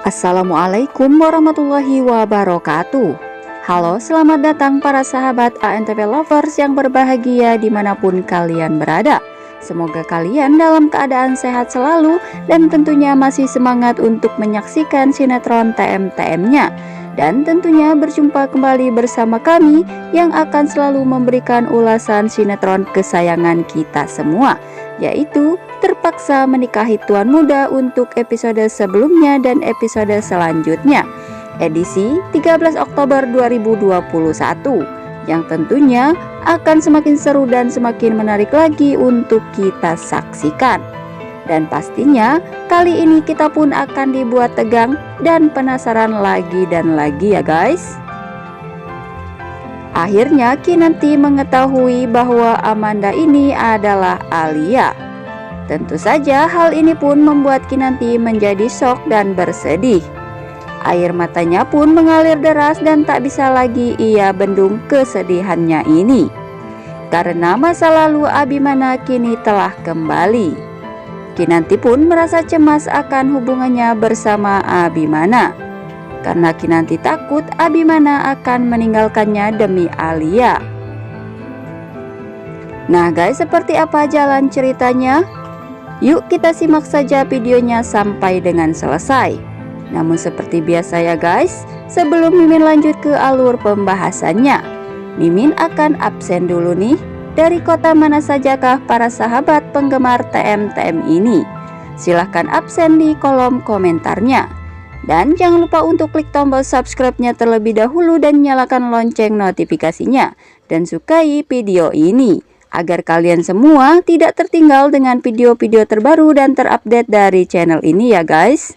Assalamualaikum warahmatullahi wabarakatuh. Halo, selamat datang para sahabat ANTV Lovers yang berbahagia dimanapun kalian berada. Semoga kalian dalam keadaan sehat selalu dan tentunya masih semangat untuk menyaksikan sinetron TM-TM-nya. Dan tentunya berjumpa kembali bersama kami yang akan selalu memberikan ulasan sinetron kesayangan kita semua, yaitu Terpaksa Menikahi Tuan Muda untuk episode sebelumnya dan episode selanjutnya, edisi 13 Oktober 2021, yang tentunya akan semakin seru dan semakin menarik lagi untuk kita saksikan. Dan pastinya kali ini kita pun akan dibuat tegang dan penasaran lagi dan lagi ya guys. Akhirnya Kinanti mengetahui bahwa Amanda ini adalah Alia. Tentu saja hal ini pun membuat Kinanti menjadi shock dan bersedih. Air matanya pun mengalir deras dan tak bisa lagi ia bendung kesedihannya ini. Karena masa lalu Abimana kini telah kembali. Kinanti pun merasa cemas akan hubungannya bersama Abimana. Karena Kinanti takut Abimana akan meninggalkannya demi Alia. Nah guys, seperti apa jalan ceritanya? Yuk kita simak saja videonya sampai dengan selesai. Namun seperti biasa ya guys, sebelum Mimin lanjut ke alur pembahasannya, Mimin akan absen dulu nih. Dari kota mana sajakah para sahabat penggemar TM-TM ini? Silahkan absen di kolom komentarnya. Dan jangan lupa untuk klik tombol subscribe-nya terlebih dahulu dan nyalakan lonceng notifikasinya. Dan sukai video ini, agar kalian semua tidak tertinggal dengan video-video terbaru dan terupdate dari channel ini ya guys.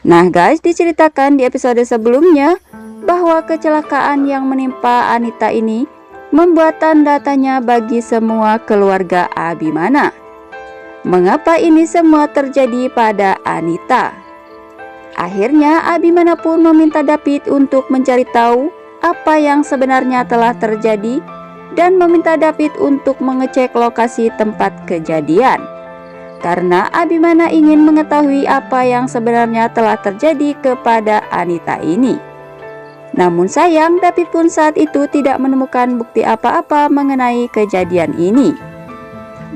Nah guys, diceritakan di episode sebelumnya bahwa kecelakaan yang menimpa Anita ini membuat tanda tanya bagi semua keluarga Abimana. Mengapa ini semua terjadi pada Anita? Akhirnya Abimana pun meminta David untuk mencari tahu apa yang sebenarnya telah terjadi dan meminta David untuk mengecek lokasi tempat kejadian. Karena Abimana ingin mengetahui apa yang sebenarnya telah terjadi kepada Anita ini. Namun sayang, David pun saat itu tidak menemukan bukti apa-apa mengenai kejadian ini.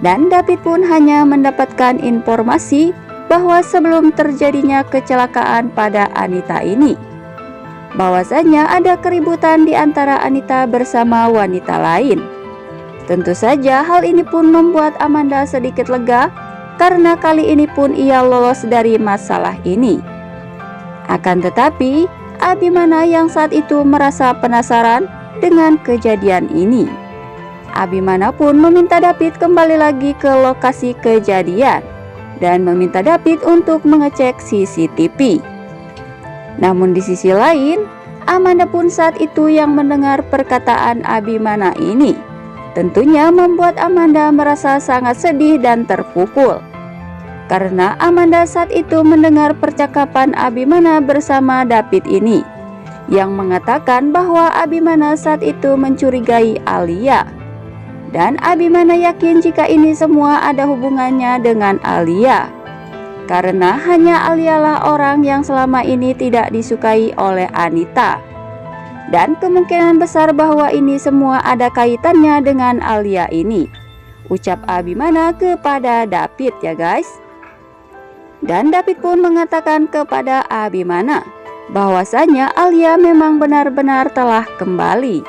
Dan David pun hanya mendapatkan informasi bahwa sebelum terjadinya kecelakaan pada Anita ini, bahwasanya ada keributan di antara Anita bersama wanita lain. Tentu saja hal ini pun membuat Amanda sedikit lega, karena kali ini pun ia lolos dari masalah ini. Akan tetapi Abimana yang saat itu merasa penasaran dengan kejadian ini. Abimana pun meminta David kembali lagi ke lokasi kejadian dan meminta David untuk mengecek CCTV. Namun di sisi lain, Amanda pun saat itu yang mendengar perkataan Abimana ini. Tentunya membuat Amanda merasa sangat sedih dan terpukul. Karena Amanda saat itu mendengar percakapan Abimana bersama David ini, yang mengatakan bahwa Abimana saat itu mencurigai Alia. Dan Abimana yakin jika ini semua ada hubungannya dengan Alia. Karena hanya Alia lah orang yang selama ini tidak disukai oleh Anita. Dan kemungkinan besar bahwa ini semua ada kaitannya dengan Alia ini, ucap Abimana kepada David ya guys. Dan David pun mengatakan kepada Abimana bahwasanya Alia memang benar-benar telah kembali.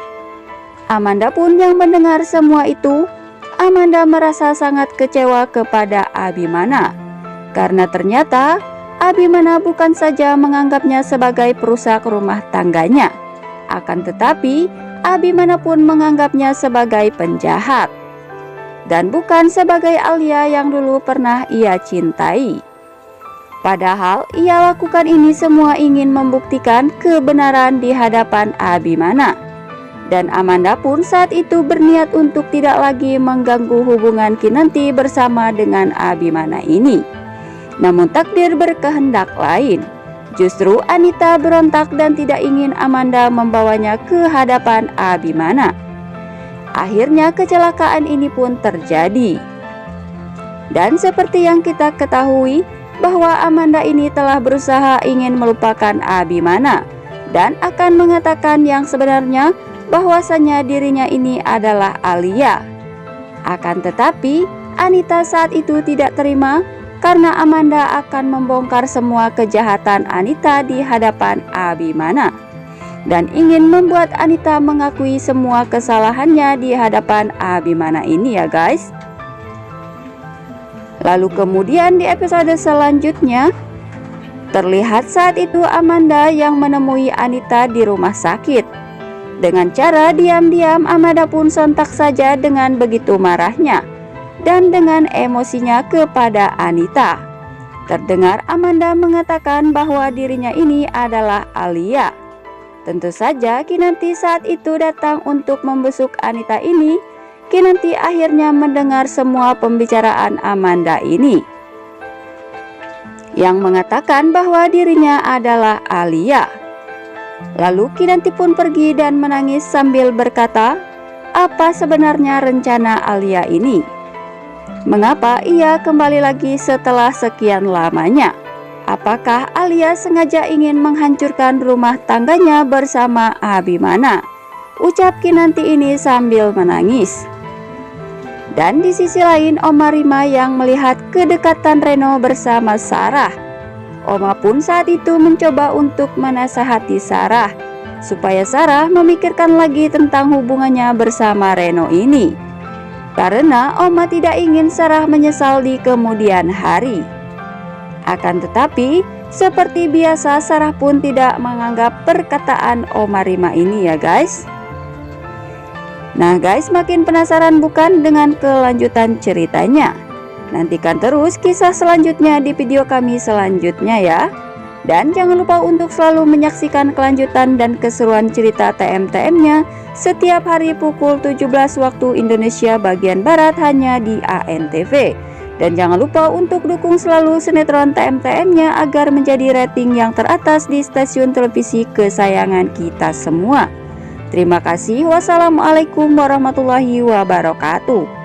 Amanda pun yang mendengar semua itu, Amanda merasa sangat kecewa kepada Abimana. Karena ternyata Abimana bukan saja menganggapnya sebagai perusak rumah tangganya, akan tetapi Abimana pun menganggapnya sebagai penjahat. Dan bukan sebagai Alia yang dulu pernah ia cintai. Padahal ia lakukan ini semua ingin membuktikan kebenaran di hadapan Abimana. Dan Amanda pun saat itu berniat untuk tidak lagi mengganggu hubungan Kinanti bersama dengan Abimana ini. Namun takdir berkehendak lain. Justru Anita berontak dan tidak ingin Amanda membawanya ke hadapan Abimana. Akhirnya kecelakaan ini pun terjadi. Dan seperti yang kita ketahui, bahwa Amanda ini telah berusaha ingin melupakan Abimana dan akan mengatakan yang sebenarnya bahwasanya dirinya ini adalah Alia. Akan tetapi Anita saat itu tidak terima karena Amanda akan membongkar semua kejahatan Anita di hadapan Abimana dan ingin membuat Anita mengakui semua kesalahannya di hadapan Abimana ini ya guys. Lalu kemudian di episode selanjutnya terlihat saat itu Amanda yang menemui Anita di rumah sakit. Dengan cara diam-diam Amanda pun sontak saja dengan begitu marahnya dan dengan emosinya kepada Anita. Terdengar Amanda mengatakan bahwa dirinya ini adalah Alia. Tentu saja Kinanti saat itu datang untuk membesuk Anita ini. Kinanti akhirnya mendengar semua pembicaraan Amanda ini yang mengatakan bahwa dirinya adalah Alia. Lalu Kinanti pun pergi dan menangis sambil berkata, apa sebenarnya rencana Alia ini? Mengapa ia kembali lagi setelah sekian lamanya? Apakah Alia sengaja ingin menghancurkan rumah tangganya bersama Abimana? Ucap Kinanti ini sambil menangis. Dan di sisi lain Oma Rima yang melihat kedekatan Reno bersama Sarah. Oma pun saat itu mencoba untuk menasehati Sarah supaya Sarah memikirkan lagi tentang hubungannya bersama Reno ini, karena Oma tidak ingin Sarah menyesal di kemudian hari. Akan tetapi seperti biasa Sarah pun tidak menganggap perkataan Oma Rima ini ya guys. Nah guys, makin penasaran bukan dengan kelanjutan ceritanya? Nantikan terus kisah selanjutnya di video kami selanjutnya ya. Dan jangan lupa untuk selalu menyaksikan kelanjutan dan keseruan cerita TM-TM-nya setiap hari pukul 17 waktu Indonesia bagian Barat hanya di ANTV. Dan jangan lupa untuk dukung selalu sinetron TM-TM-nya agar menjadi rating yang teratas di stasiun televisi kesayangan kita semua. Terima kasih. Wassalamualaikum warahmatullahi wabarakatuh.